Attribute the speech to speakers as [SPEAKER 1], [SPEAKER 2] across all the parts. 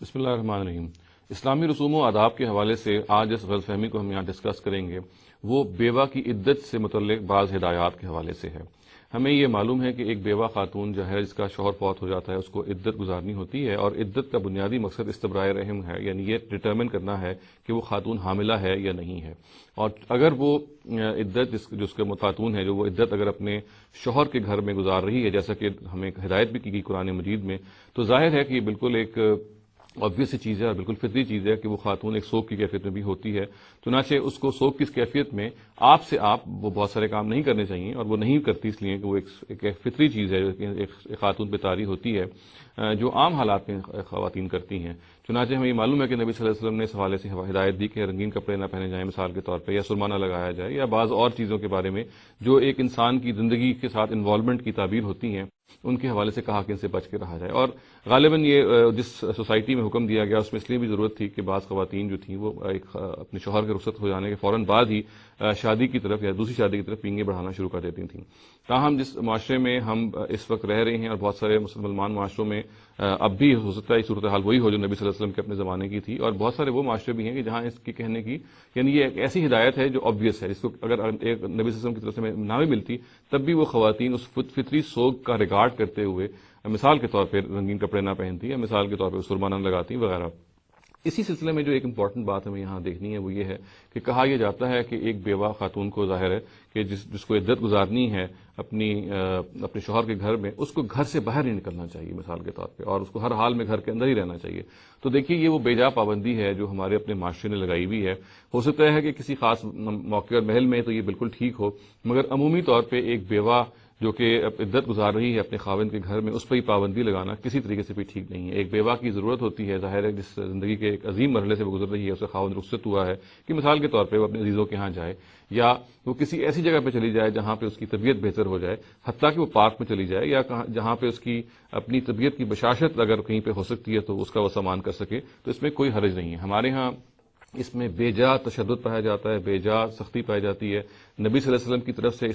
[SPEAKER 1] بسم اللہ الرحمن الرحیم۔ اسلامی رسوم و آداب کے حوالے سے آج جس غلط فہمی کو ہم یہاں ڈسکس کریں گے وہ بیوہ کی عدت سے متعلق بعض ہدایات کے حوالے سے ہے۔ ہمیں یہ معلوم ہے کہ ایک بیوہ خاتون جو ہے جس کا شوہر فوت ہو جاتا ہے اس کو عدت گزارنی ہوتی ہے، اور عدت کا بنیادی مقصد استبراء رحم ہے، یعنی یہ ڈٹرمن کرنا ہے کہ وہ خاتون حاملہ ہے یا نہیں ہے۔ اور اگر وہ عدت جس کے خاتون ہے جو وہ عدت اگر اپنے شوہر کے گھر میں گزار رہی ہے، جیسا کہ ہمیں ہدایت بھی کی گئی قرآن مجید میں، تو ظاہر ہے کہ یہ بالکل ایک obvious سی چیز ہے اور بالکل فطری چیز ہے کہ وہ خاتون ایک سوگ کی کیفیت میں بھی ہوتی ہے۔ چنانچہ اس کو سوگ کی کیفیت میں آپ سے وہ بہت سارے کام نہیں کرنے چاہیے، اور وہ نہیں کرتی اس لیے کہ وہ ایک فطری چیز ہے، ایک خاتون پہ طاری ہوتی ہے جو عام حالات میں خواتین کرتی ہیں۔ چنانچہ ہمیں یہ معلوم ہے کہ نبی صلی اللہ علیہ وسلم نے اس حوالے سے ہدایت دی کہ رنگین کپڑے نہ پہنے جائیں مثال کے طور پہ، یا سرما نہ لگایا جائے، یا بعض اور چیزوں کے بارے میں جو ایک انسان کی زندگی کے ساتھ انوالومنٹ کی تعبیر ہوتی ہیں، ان کے حوالے سے کہا کہ ان سے بچ کے رہا جائے۔ اور غالباً یہ جس سوسائٹی میں حکم دیا گیا اس میں اس لیے بھی ضرورت تھی کہ بعض خواتین جو تھیں وہ اپنے شوہر کے رخصت ہو جانے کے فوراً بعد ہی شادی کی طرف یا دوسری شادی کی طرف پینگیں بڑھانا شروع کر دیتی تھیں۔ تاہم جس معاشرے میں ہم اس وقت رہ رہے ہیں، اور بہت سارے مسلمان معاشروں میں اب بھی ہو سکتا ہے صورتحال وہی ہو جو نبی صلی اللہ علیہ وسلم کے اپنے زمانے کی تھی، اور بہت سارے وہ معاشرے بھی ہیں کہ جہاں اس کی کہنے کی یعنی یہ ایک ایسی ہدایت ہے جو obvious ہے، جس کو اگر ایک نبی صلی اللہ علیہ وسلم کی طرف سے نہ بھی ملتی تب بھی وہ خواتین اس فطری سوگ کا ریگارڈ کرتے ہوئے مثال کے طور پہ رنگین کپڑے نہ پہنتی، یا مثال کے طور پہ سرما نہ لگاتی وغیرہ۔ اسی سلسلے میں جو ایک امپورٹنٹ بات ہمیں یہاں دیکھنی ہے وہ یہ ہے کہ کہا یہ جاتا ہے کہ ایک بیوہ خاتون کو ظاہر ہے کہ جس کو عدت گزارنی ہے اپنے شوہر کے گھر میں، اس کو گھر سے باہر نہیں نکلنا چاہیے مثال کے طور پہ، اور اس کو ہر حال میں گھر کے اندر ہی رہنا چاہیے۔ تو دیکھیے یہ وہ بے جا پابندی ہے جو ہمارے اپنے معاشرے نے لگائی ہوئی ہے۔ ہو سکتا ہے کہ کسی خاص موقع اور محل میں تو یہ بالکل ٹھیک ہو، مگر عمومی طور پہ ایک بیوہ جو کہ عدت گزار رہی ہے اپنے خاوند کے گھر میں، اس پہ ہی پابندی لگانا کسی طریقے سے بھی ٹھیک نہیں ہے۔ ایک بیوہ کی ضرورت ہوتی ہے، ظاہر ہے جس زندگی کے ایک عظیم مرحلے سے وہ گزر رہی ہے، اسے خاوند رخصت ہوا ہے کہ مثال کے طور پہ وہ اپنے عزیزوں کے ہاں جائے، یا وہ کسی ایسی جگہ پہ چلی جائے جہاں پہ اس کی طبیعت بہتر ہو جائے، حتیٰ کہ وہ پارک میں چلی جائے، یا جہاں پہ اس کی اپنی طبیعت کی بشاشت اگر کہیں پہ ہو سکتی ہے تو اس کا وہ سامان کر سکے، تو اس میں کوئی حرج نہیں ہے۔ ہمارے ہاں اس میں بے جا تشدد پایا جاتا ہے، بے جا سختی پائی جاتی ہے۔ نبی صلی اللہ علیہ وسلم کی طرف سے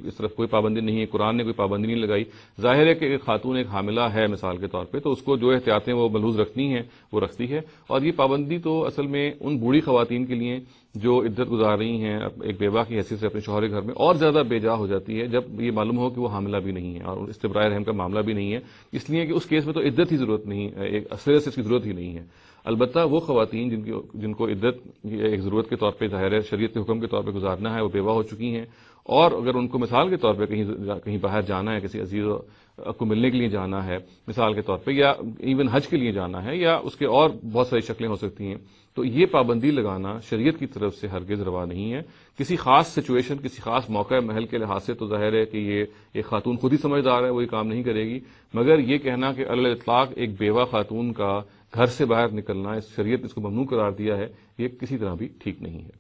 [SPEAKER 1] اس طرف کوئی پابندی نہیں ہے، قرآن نے کوئی پابندی نہیں لگائی۔ ظاہر ہے کہ ایک خاتون ایک حاملہ ہے مثال کے طور پہ، تو اس کو جو احتیاطیں وہ ملحوظ رکھنی ہیں وہ رکھتی ہے، اور یہ پابندی تو اصل میں ان بوڑھی خواتین کے لیے جو عدت گزار رہی ہیں ایک بیوہ کی حیثیت سے اپنے شوہر کے گھر میں، اور زیادہ بے جا ہو جاتی ہے جب یہ معلوم ہو کہ وہ حاملہ بھی نہیں ہے اور استبراء رحم کا معاملہ بھی نہیں ہے، اس لیے کہ اس کیس میں تو عدت ہی ضرورت نہیں ہے، ایک اصل سے اس کی ضرورت ہی نہیں ہے۔ البتہ وہ خواتین جن کو عدت ایک ضرورت کے طور پہ ظاہر ہے شریعت کے حکم کے طور پہ گزارنا ہے، وہ بیوہ ہو چکی ہیں، اور اگر ان کو مثال کے طور پہ کہیں باہر جانا ہے، کسی عزیز کو ملنے کے لیے جانا ہے مثال کے طور پہ، یا ایون حج کے لیے جانا ہے، یا اس کے اور بہت ساری شکلیں ہو سکتی ہیں، تو یہ پابندی لگانا شریعت کی طرف سے ہرگز روا نہیں ہے۔ کسی خاص سچویشن، کسی خاص موقع محل کے لحاظ سے تو ظاہر ہے کہ یہ ایک خاتون خود ہی سمجھدار ہے، وہ یہ کام نہیں کرے گی، مگر یہ کہنا کہ علی الاطلاق ایک بیوہ خاتون کا گھر سے باہر نکلنا، اس شریعت اس کو ممنوع قرار دیا ہے، یہ کسی طرح بھی ٹھیک نہیں ہے۔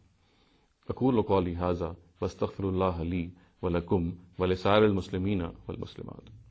[SPEAKER 1] اقول قولی ھذا واستغفر اللہ لی ولکم ولسائر المسلمین والمسلمات۔